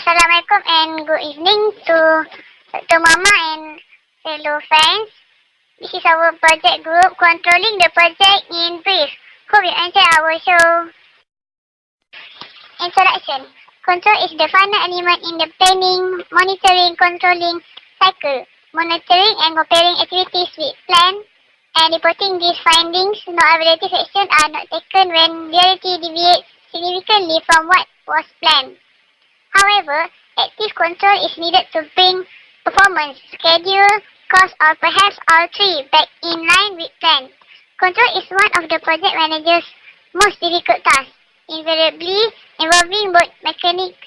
Assalamualaikum and good evening to Dr. Mama and fellow friends. This is our project group controlling the project in brief. Hope you enjoy our show. Introduction. Control is the final element in the planning, monitoring, controlling cycle. Monitoring and comparing activities with plan and reporting these findings. No evaluative action are not taken when reality deviates significantly from what was planned. However, active control is needed to bring performance, schedule, cost or perhaps all three back in line with plan. Control is one of the project manager's most difficult tasks, invariably involving both mechanics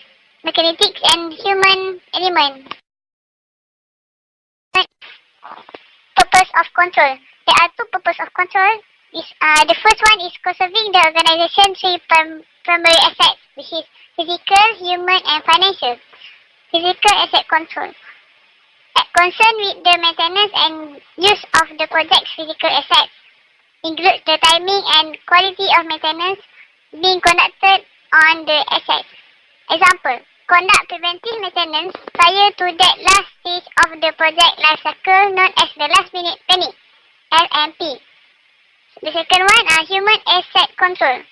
and human elements. Purpose of control. There are two purposes of control. The first one is conserving the organization's three primary assets, which is physical, human, and financial. Physical asset control. Concern with the maintenance and use of the project's physical assets includes the timing and quality of maintenance being conducted on the assets. Example, conduct preventive maintenance prior to that last stage of the project life cycle known as the last minute planning, LMP. The second one are human asset control.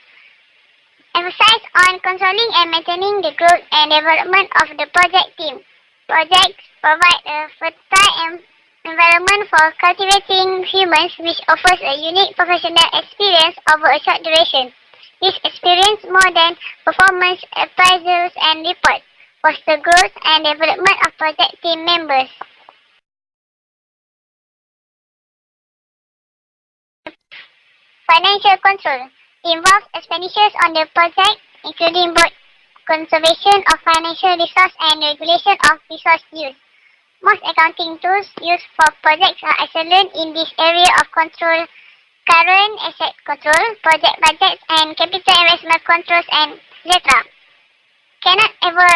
Emphasize on controlling and maintaining the growth and development of the project team. Projects provide a fertile environment for cultivating humans, which offers a unique professional experience over a short duration. This experience, more than performance appraisals and reports, foster growth and development of project team members. Financial control involves expenditures on the project, including both conservation of financial resource and regulation of resource use. Most accounting tools used for projects are excellent in this area of control: current asset control, project budgets, and capital investment controls, and etc. Cannot ever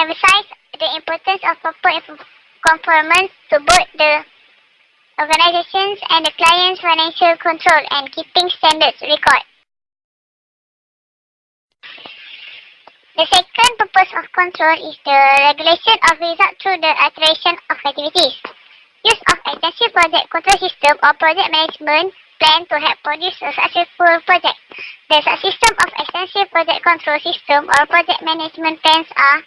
emphasize the importance of proper conformance to both the organizations and the client's financial control and keeping standards record. The second purpose of control is the regulation of results through the iteration of activities. Use of extensive project control system or project management plan to help produce a successful project. The subsystem of extensive project control system or project management plans are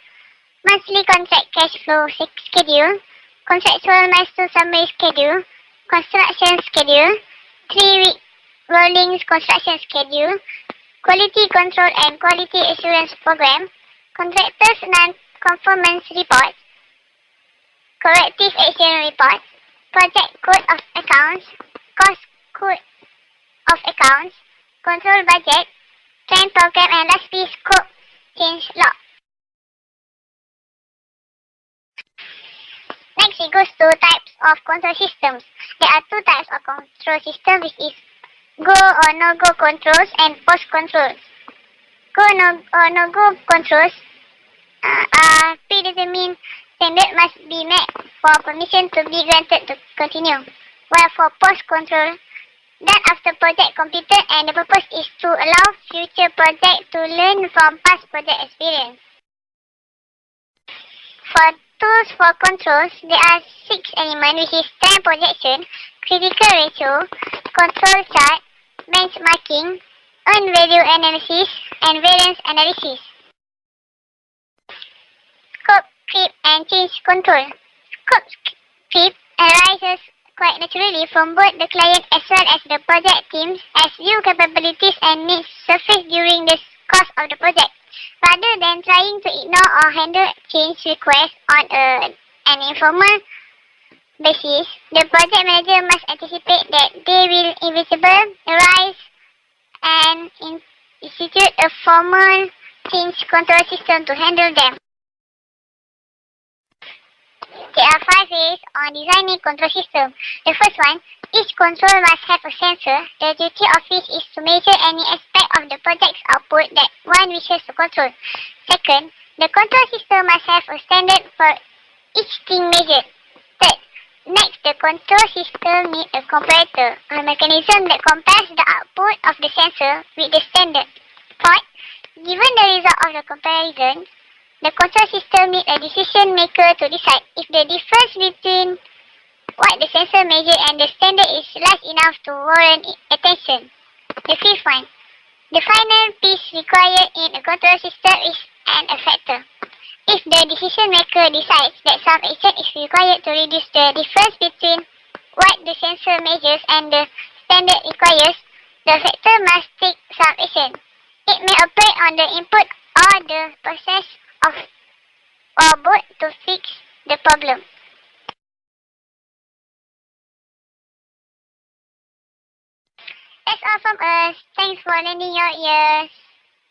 monthly contract cash flow schedule, contractual milestone summary schedule, construction schedule, 3-week rolling construction schedule, quality control and quality assurance program, contractors non-conformance reports, corrective action reports, project code of accounts, cost code of accounts, control budget, plan program, and lastly scope change log. Next, it goes to types of control systems. There are two types of control systems, which is go or no-go controls and post controls. Go or no-go controls are predetermined standard must be met for permission to be granted to continue. While for post control, done after project completed, and the purpose is to allow future project to learn from past project experience. For tools for controls, there are 6 elements, which is time projection, critical ratio, control chart, benchmarking, earned value analysis, and variance analysis. Scope creep and change control. Scope creep arises quite naturally from both the client as well as the project teams, as new capabilities and needs surface during the course of the project. Rather than trying to ignore or handle change requests on an informal basis, the project manager must anticipate that they will inevitably arise and institute a formal change control system to handle them. There are 5 ways on designing control system. The first one, each control must have a sensor, the duty of which is to measure any aspect of the project's output that one wishes to control. Second, the control system must have a standard for each thing measured. Third, next, the control system needs a comparator, a mechanism that compares the output of the sensor with the standard. Fourth, given the result of the comparison, The control system needs a decision maker to decide if the difference between what the sensor measure and the standard is large enough to warrant attention. The fifth one. The final piece required in a control system is an effector. If the decision maker decides that some action is required to reduce the difference between what the sensor measures and the standard requires, the effector must take some action. It may operate on the input or the process of or both to fix the problem. That's all from us. Thanks for lending your ears.